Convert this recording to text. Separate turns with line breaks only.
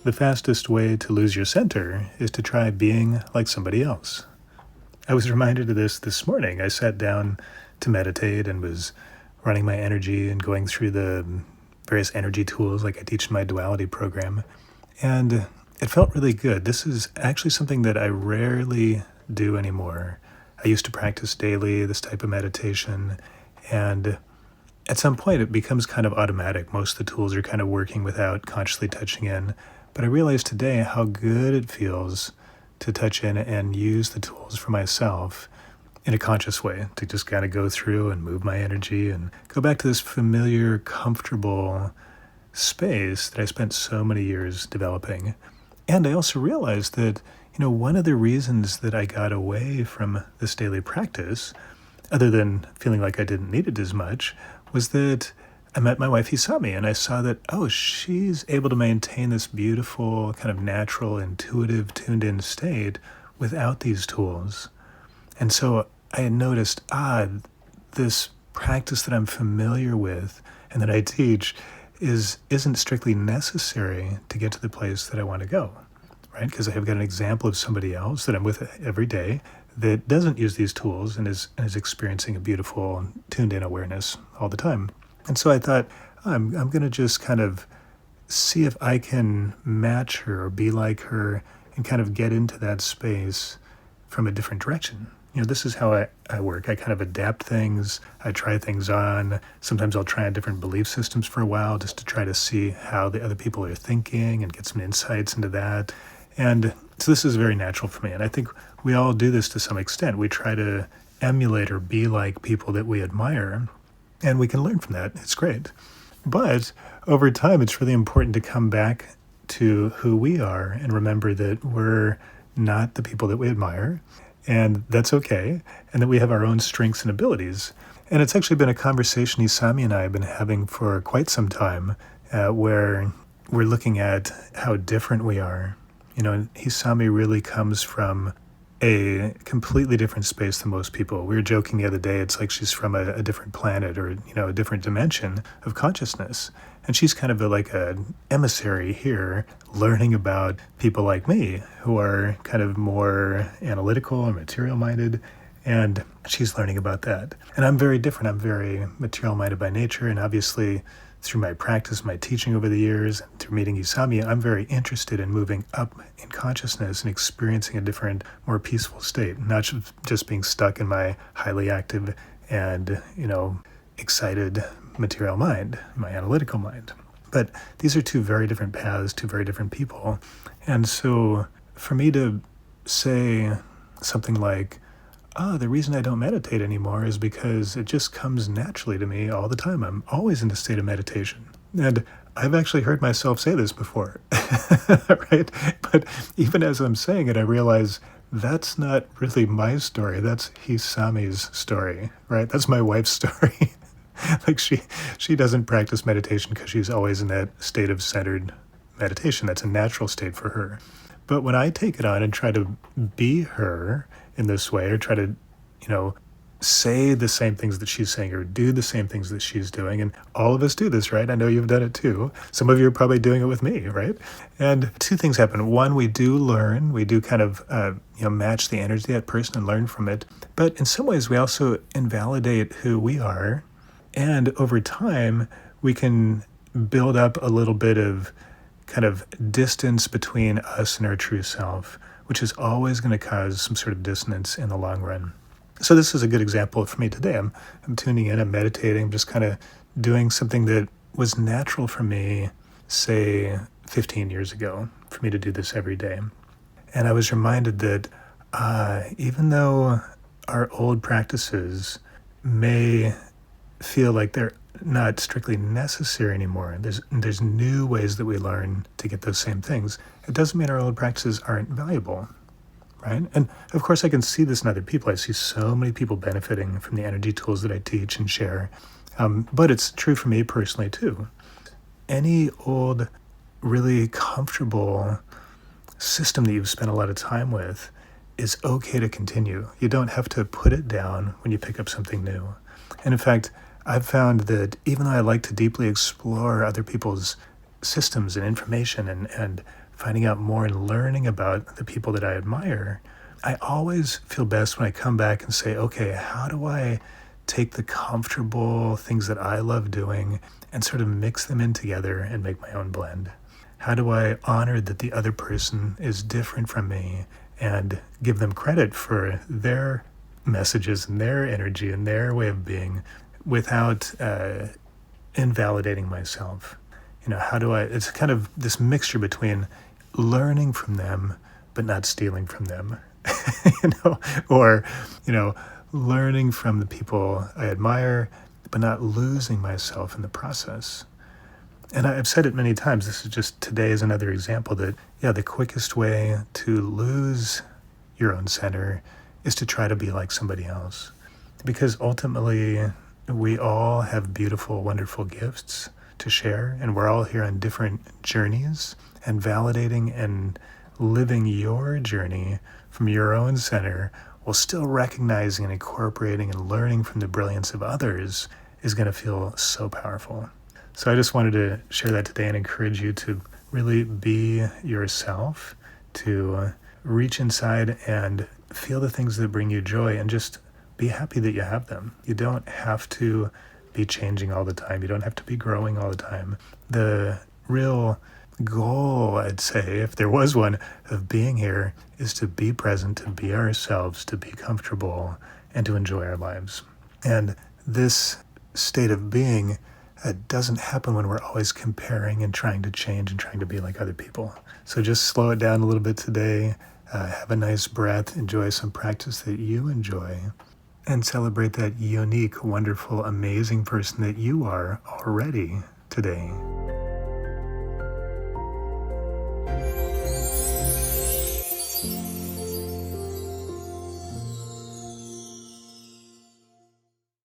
the fastest way to lose your center is to try being like somebody else. I was reminded of this morning. I sat down to meditate and was running my energy and going through the various energy tools like I teach in my duality program. And it felt really good. This is actually something that I rarely do anymore. I used to practice daily this type of meditation, and at some point it becomes kind of automatic. Most of the tools are kind of working without consciously touching in. But I realized today how good it feels to touch in and use the tools for myself in a conscious way, to just kind of go through and move my energy and go back to this familiar, comfortable space that I spent so many years developing. And I also realized that, one of the reasons that I got away from this daily practice, other than feeling like I didn't need it as much, was that I met my wife Hisami, and I saw that, she's able to maintain this beautiful, kind of natural, intuitive, tuned-in state without these tools. And so I had noticed, this practice that I'm familiar with and that I teach isn't strictly necessary to get to the place that I want to go, right? Because I've got an example of somebody else that I'm with every day that doesn't use these tools and is experiencing a beautiful, tuned-in awareness all the time. And so I thought, I'm going to just kind of see if I can match her or be like her and kind of get into that space from a different direction. This is how I work. I kind of adapt things. I try things on. Sometimes I'll try on different belief systems for a while just to try to see how the other people are thinking and get some insights into that. And so this is very natural for me. And I think we all do this to some extent. We try to emulate or be like people that we admire, and we can learn from that. It's great. But over time, it's really important to come back to who we are and remember that we're not the people that we admire, and that's okay, and that we have our own strengths and abilities. And it's actually been a conversation Hisami and I have been having for quite some time, where we're looking at how different we are. And Hisami really comes from a completely different space than most people. We were joking the other day, it's like she's from a different planet or, a different dimension of consciousness. And she's kind of like an emissary here, learning about people like me who are kind of more analytical and material-minded, and she's learning about that. And I'm very different. I'm very material-minded by nature, and obviously through my practice, my teaching over the years, and through meeting Hisami, I'm very interested in moving up in consciousness and experiencing a different, more peaceful state, not just being stuck in my highly active and, excited material mind, my analytical mind. But these are two very different paths, two very different people. And so for me to say something like, the reason I don't meditate anymore is because it just comes naturally to me all the time. I'm always in a state of meditation. And I've actually heard myself say this before, right? But even as I'm saying it, I realize that's not really my story. That's Hisami's story, right? That's my wife's story. Like she doesn't practice meditation because she's always in that state of centered meditation. That's a natural state for her. But when I take it on and try to be her in this way, or try to, say the same things that she's saying or do the same things that she's doing, and all of us do this, right? I know you've done it too. Some of you are probably doing it with me, right? And two things happen. One, we do learn. We do kind of, match the energy of that person and learn from it. But in some ways, we also invalidate who we are. And over time, we can build up a little bit of kind of distance between us and our true self, which is always going to cause some sort of dissonance in the long run. So this is a good example for me today. I'm tuning in, I'm meditating, I'm just kind of doing something that was natural for me, say, 15 years ago, for me to do this every day. And I was reminded that even though our old practices may feel like they're not strictly necessary anymore, there's new ways that we learn to get those same things. It doesn't mean our old practices aren't valuable, right? And of course I can see this in other people. I see so many people benefiting from the energy tools that I teach and share. But it's true for me personally too. Any old, really comfortable system that you've spent a lot of time with is okay to continue. You don't have to put it down when you pick up something new. And in fact, I've found that even though I like to deeply explore other people's systems and information and finding out more and learning about the people that I admire, I always feel best when I come back and say, okay, how do I take the comfortable things that I love doing and sort of mix them in together and make my own blend? How do I honor that the other person is different from me and give them credit for their messages and their energy and their way of being without invalidating myself? How do it's kind of this mixture between learning from them but not stealing from them, or, learning from the people I admire but not losing myself in the process. And I've said it many times, this is just today is another example that, yeah, the quickest way to lose your own center is to try to be like somebody else. Because ultimately, we all have beautiful, wonderful gifts to share, and we're all here on different journeys, and validating and living your journey from your own center while still recognizing and incorporating and learning from the brilliance of others is going to feel so powerful. So I just wanted to share that today and encourage you to really be yourself, to reach inside and feel the things that bring you joy and just be happy that you have them. You don't have to be changing all the time. You don't have to be growing all the time. The real goal, I'd say, if there was one, of being here is to be present, to be ourselves, to be comfortable, and to enjoy our lives. And this state of being doesn't happen when we're always comparing and trying to change and trying to be like other people. So just slow it down a little bit today. Have a nice breath. Enjoy some practice that you enjoy. And celebrate that unique, wonderful, amazing person that you are already today.